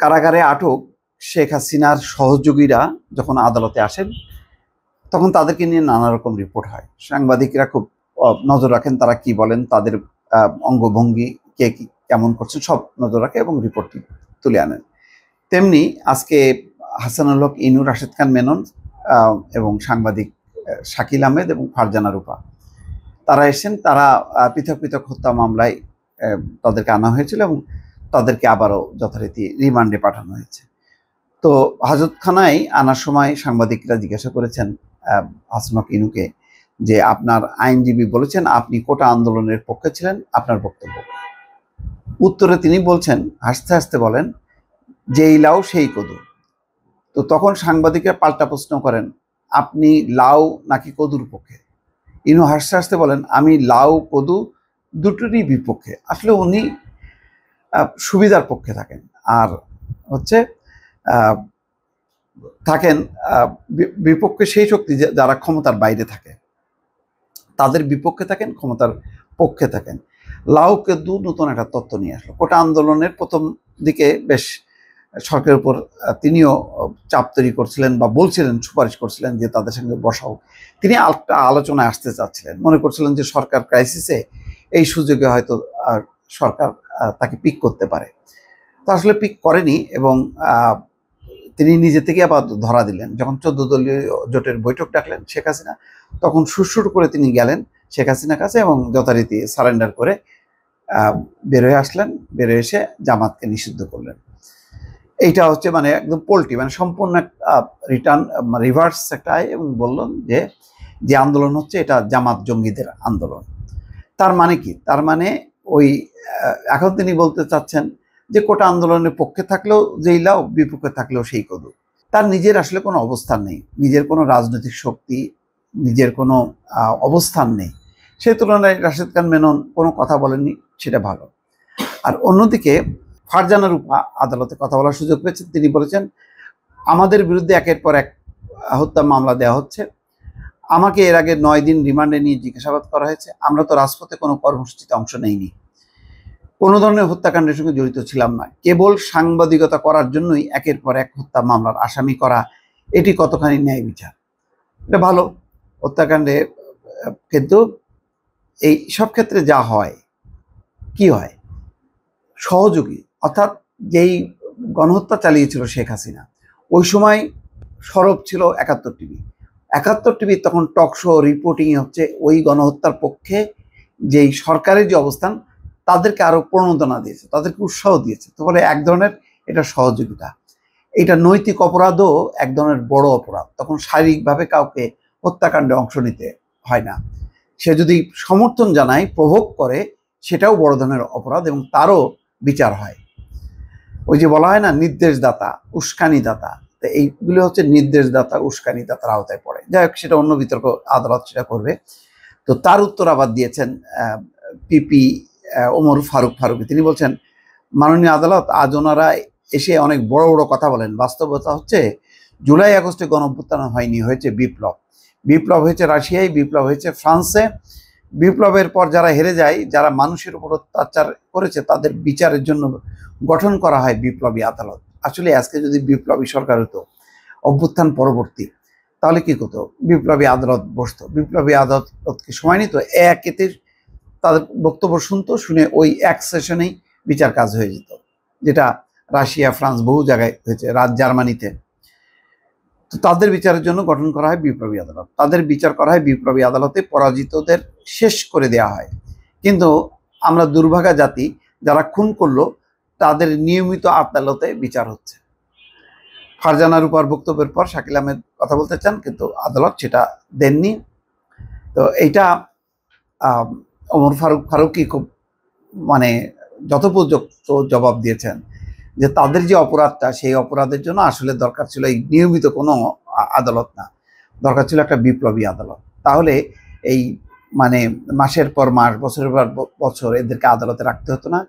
কারাগারে আটক শেখ হাসিনার সহযোগীরা যখন আদালতে আসেন তখন তাদেরকে নিয়ে নানা রকম রিপোর্ট হয়। সাংবাদিকরা খুব নজর রাখেন তারা কি বলেন, তাদের অঙ্গভঙ্গি কে কি কেমন করছেন সব নজর রাখে এবং রিপোর্টটি তুলে আনেন। তেমনি আজকে হাসানুল হক ইনু, রাশেদ খান মেনন এবং সাংবাদিক শাকিল আহমেদ এবং ফারজানা রূপা তারা এসেছেন। তারা পৃথক পৃথক হত্যা মামলায় তাদেরকে আনা হয়েছিল এবং তাদেরকে আবারও যথারীতি রিমান্ডে পাঠানো হয়েছে। তো হাজতখানায় আনার সময় সাংবাদিকরা জিজ্ঞাসা করেছেন হাসানুল হক ইনুকে যে আপনার আইনজীবী বলেছেন আপনি কোটা আন্দোলনের পক্ষে ছিলেন, আপনার বক্তব্য। উত্তরে তিনি বলছেন, হাসতে হাসতে বলেন, যেই লাউ সেই কদু। তো তখন সাংবাদিকরা পাল্টা প্রশ্ন করেন, আপনি লাউ নাকি কদুর পক্ষে? ইনু হাসতে হাসতে বলেন, আমি লাউ কদু দুটোরই বিপক্ষে। আসলে উনি সুবিধার পক্ষে থাকেন আর হচ্ছে থাকেন বিপক্ষে সেই শক্তি যারা ক্ষমতার বাইরে থাকে, তাদের বিপক্ষে থাকেন, ক্ষমতার পক্ষে থাকেন। লাউ কদু নতুন একটা তত্ত্ব নিয়ে আসলো। কোটা আন্দোলনের প্রথম দিকে বেশ সরকারের উপর তিনিও চাপ তৈরি করছিলেন বা বলছিলেন, সুপারিশ করছিলেন যে তাদের সঙ্গে বসাও। তিনি আলোচনায় আসতে চাচ্ছিলেন, মনে করছিলেন যে সরকার ক্রাইসিসে এই সুযোগে হয়তো সরকার তাকে পিক করতে পারে। তো আসলে পিক করেনি এবং তিনি নিজে থেকে আবার ধরা দিলেন। যখন 14 দলীয় জোটের বৈঠক ডাকলেন শেখ হাসিনা, তখন সুরসুর করে তিনি গেলেন শেখ হাসিনার কাছে এবং যথারীতি সারেন্ডার করে বেরোয় আসলেন। বেরোয় এসে জামাতকে নিষিদ্ধ করলেন। এইটা হচ্ছে মানে একদম পোল্টি, মানে সম্পূর্ণ রিভার্স একটা এবং বললেন যে আন্দোলন হচ্ছে এটা জামাত জঙ্গিদের আন্দোলন। তার মানে কি? তার মানে ওই এখন তিনি বলতে চাচ্ছেন যে কোটা আন্দোলনের পক্ষে থাকলেও যেই লাউ, বিপক্ষে থাকলেও সেই কদু। তার নিজের আসলে কোনো অবস্থান নেই, নিজের কোনো রাজনৈতিক শক্তি, নিজের কোনো অবস্থান নেই। সেই তুলনায় রাশেদ খান মেনন কোনো কথা বলেননি, সেটা ভালো। আর অন্যদিকে ফারজানা রূপা আদালতে কথা বলার সুযোগ পেয়েছেন। তিনি বলেছেন, আমাদের বিরুদ্ধে একের পর এক হত্যা মামলা দেওয়া হচ্ছে, আমাকে এর আগে 9 দিন রিমান্ডে নিয়ে জিজ্ঞাসাবাদ করা হয়েছে, আমরা তো রাজপথে কোনো কর্মসূচিতে অংশ নেইনি, কোনো ধরনের হত্যাকাণ্ডের সঙ্গে জড়িত ছিলাম না, কেবল সাংবাদিকতা করার জন্যই একের পর এক হত্যা মামলার আসামি করা, এটি কতখানি ন্যায় বিচার? এটা ভালো হত্যাকাণ্ডে, কিন্তু এই সব ক্ষেত্রে যা হয় কি হয়, সহযোগী অর্থাৎ যেই গণহত্যা চালিয়েছিল শেখ হাসিনা, ওই সময় সরব ছিল 71 টিভি। 71 টিভি তখন টকশো রিপোর্টিং হচ্ছে ওই গণহত্যার পক্ষে যেই সরকারের যে অবস্থান, তাদেরকে আরো প্রণোদনা দিয়েছে, তাদেরকে উৎসাহ দিয়েছে। তো বলে এক ধরনের এটা সহযোগিতা। এটা নৈতিক অপরাধও এক ধরনের বড় অপরাধ। তখন শারীরিকভাবে কাউকে হত্যাকাণ্ডে অংশ নিতে হয় না, সে যদি সমর্থন জানায়, প্রভোগ করে, সেটাও বড় ধরনের অপরাধ এবং তারও বিচার হয়। ওই যে বলা হয় না, নির্দেশদাতা, উস্কানিদাতা, তো এইগুলো হচ্ছে নির্দেশদাতা, উস্কানিদাতার আওতায় পড়ে। যাই হোক, সেটা অন্য বিতর্ক, আদালত সেটা করবে। তো তার উত্তর আবার দিয়েছেন পিপি ওমর ফারুকি। তিনি বলছেন, মাননীয় আদালত, আজ ওনারা এসে অনেক বড় বড় কথা বলেন, বাস্তবতা হচ্ছে জুলাই আগস্টে গণঅভ্যুত্থান হয়নি, হয়েছে বিপ্লব। বিপ্লব হয়েছে রাশিয়ায়, বিপ্লব হয়েছে ফ্রান্সে। বিপ্লবের পর যারা হেরে যায়, যারা মানুষের উপর অত্যাচার করেছে, তাদের বিচারের জন্য গঠন করা হয় বিপ্লবী আদালত। আসলে আজকে যদি বিপ্লবী সরকার হতো, অভ্যুত্থান পরবর্তী, তাহলে কি করতো? বিপ্লবী আদালত বসতো, বিপ্লবী আদালতকে সময় নিত, এতে তাদের বক্তব্য শুনতো, শুনে ওই এক সেশনেই বিচার কাজ হয়ে যেত, যেটা রাশিয়া, ফ্রান্স, বহু জায়গায় হয়েছে, জার্মানিতে। তো তাদের বিচারের জন্য গঠন করা হয় বিপ্লবী আদালত, তাদের বিচার করা হয় বিপ্লবী আদালতে, পরাজিতদের শেষ করে দেওয়া হয়। কিন্তু আমরা দুর্ভাগা জাতি, যারা খুন করলো তাদের নিয়মিত আদালতে বিচার হচ্ছে। ফারজানা রূপার বক্তব্যের পর শাকিল আহমেদ কথা বলতে চান, কিন্তু আদালত সেটা দেননি। তো এইটা ওমর ফারুকি খুব মানে যথোপযুক্ত জবাব দিয়েছেন যে তাদের যে অপরাধটা, সেই অপরাধের জন্য আসলে দরকার ছিল এই নিয়মিত কোনো আদালত না, দরকার ছিল একটা বিপ্লবী আদালত। তাহলে এই মানে মাসের পর মাস, বছরের পর বছর এদেরকে আদালতে রাখতে হতো না,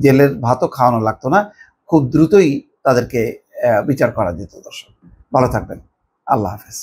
জেলের ভাতও খাওয়ানো লাগতো না, খুব দ্রুতই তাদেরকে বিচার করা যেত। দর্শক ভালো থাকবেন, আল্লাহ হাফেজ।